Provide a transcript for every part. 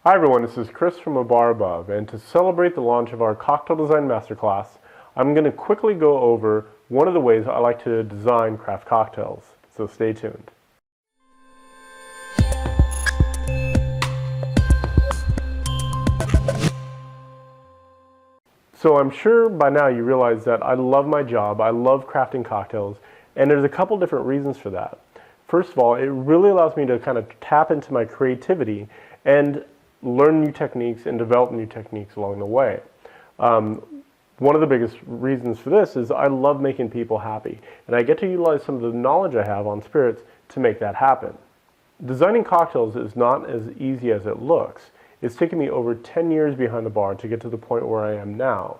Hi everyone, this is Chris from A Bar Above, and to celebrate the launch of our Cocktail Design Masterclass, I'm going to quickly go over one of the ways I like to design craft cocktails, so stay tuned. So I'm sure by now you realize that I love my job, I love crafting cocktails, and there's a couple different reasons for that. First of all, it really allows me to kind of tap into my creativity and learn new techniques and develop new techniques along the way. One of the biggest reasons for this is I love making people happy, and I get to utilize some of the knowledge I have on spirits to make that happen. Designing cocktails is not as easy as it looks. It's taken me over 10 years behind the bar to get to the point where I am now.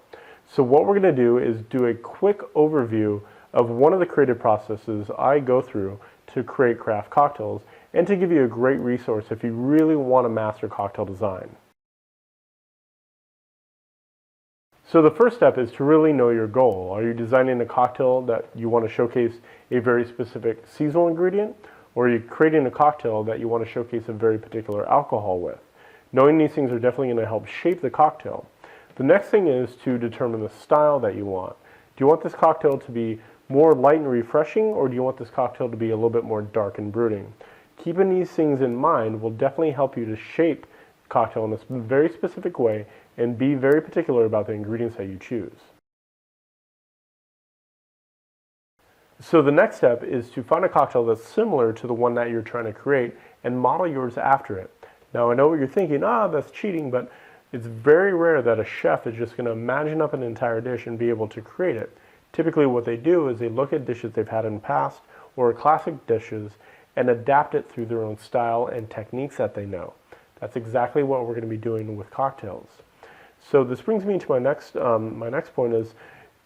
So what we're going to do is do a quick overview of one of the creative processes I go through to create craft cocktails, and to give you a great resource if you really want to master cocktail design. So the first step is to really know your goal. Are you designing a cocktail that you want to showcase a very specific seasonal ingredient, or are you creating a cocktail that you want to showcase a very particular alcohol with? Knowing these things are definitely going to help shape the cocktail. The next thing is to determine the style that you want. Do you want this cocktail to be more light and refreshing, or do you want this cocktail to be a little bit more dark and brooding? Keeping these things in mind will definitely help you to shape the cocktail in a very specific way and be very particular about the ingredients that you choose. So the next step is to find a cocktail that's similar to the one that you're trying to create and model yours after it. Now I know what you're thinking, that's cheating, but it's very rare that a chef is just going to imagine up an entire dish and be able to create it. Typically what they do is they look at dishes they've had in the past or classic dishes and adapt it through their own style and techniques that they know. That's exactly what we're going to be doing with cocktails. So this brings me to my next point is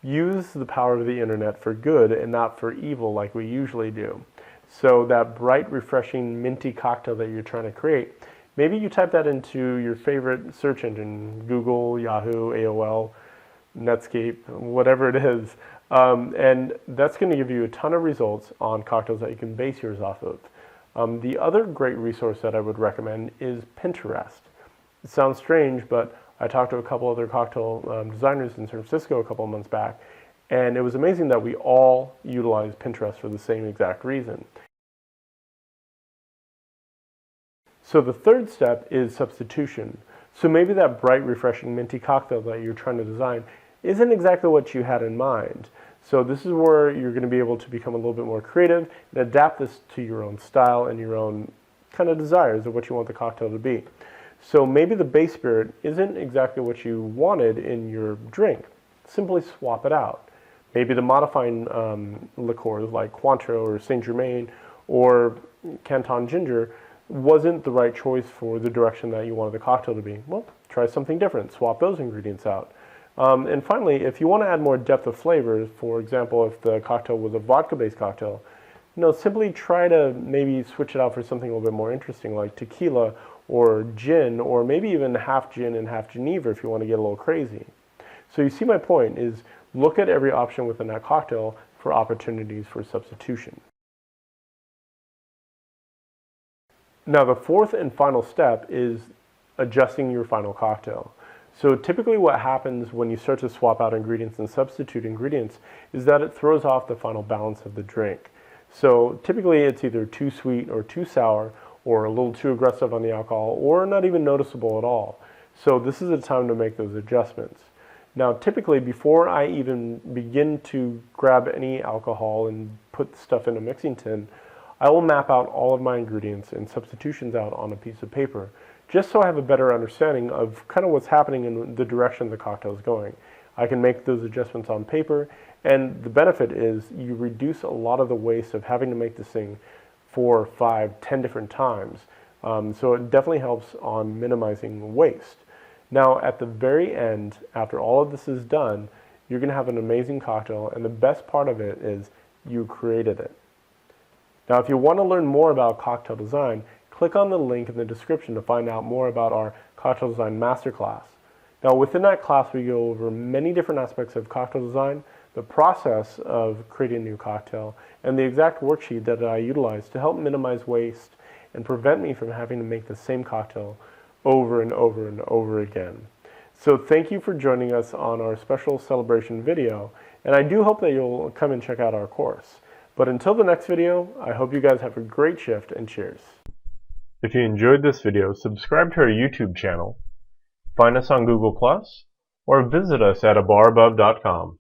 use the power of the internet for good and not for evil like we usually do. So that bright, refreshing, minty cocktail that you're trying to create, maybe you type that into your favorite search engine, Google, Yahoo, AOL, Netscape, whatever it is. And that's going to give you a ton of results on cocktails that you can base yours off of. The other great resource that I would recommend is Pinterest. It sounds strange, but I talked to a couple other cocktail designers in San Francisco a couple of months back, and it was amazing that we all utilize Pinterest for the same exact reason. So the third step is substitution. So maybe that bright, refreshing, minty cocktail that you're trying to design isn't exactly what you had in mind. So this is where you're going to be able to become a little bit more creative and adapt this to your own style and your own kind of desires of what you want the cocktail to be. So maybe the base spirit isn't exactly what you wanted in your drink. Simply swap it out. Maybe the modifying liqueurs like Cointreau or Saint Germain or Canton Ginger wasn't the right choice for the direction that you wanted the cocktail to be. Well, try something different. Swap those ingredients out. And finally, if you want to add more depth of flavors, for example, if the cocktail was a vodka-based cocktail, simply try to maybe switch it out for something a little bit more interesting, like tequila or gin, or maybe even half gin and half Geneva if you want to get a little crazy. So you see my point is look at every option within that cocktail for opportunities for substitution. Now the fourth and final step is adjusting your final cocktail. So typically what happens when you start to swap out ingredients and substitute ingredients is that it throws off the final balance of the drink. So typically it's either too sweet or too sour or a little too aggressive on the alcohol or not even noticeable at all. So this is the time to make those adjustments. Now typically before I even begin to grab any alcohol and put stuff in a mixing tin, I will map out all of my ingredients and substitutions out on a piece of paper, just so I have a better understanding of kind of what's happening in the direction the cocktail is going. I can make those adjustments on paper, and the benefit is you reduce a lot of the waste of having to make this thing 4, 5, 10 different times. So it definitely helps on minimizing waste. Now at the very end, after all of this is done, you're going to have an amazing cocktail, and the best part of it is you created it. Now if you want to learn more about cocktail design, click on the link in the description to find out more about our Cocktail Design Masterclass. Now within that class we go over many different aspects of cocktail design, the process of creating a new cocktail, and the exact worksheet that I utilize to help minimize waste and prevent me from having to make the same cocktail over and over and over again. So thank you for joining us on our special celebration video, and I do hope that you'll come and check out our course. But until the next video, I hope you guys have a great shift, and cheers. If you enjoyed this video, subscribe to our YouTube channel, find us on Google+, or visit us at abarabove.com.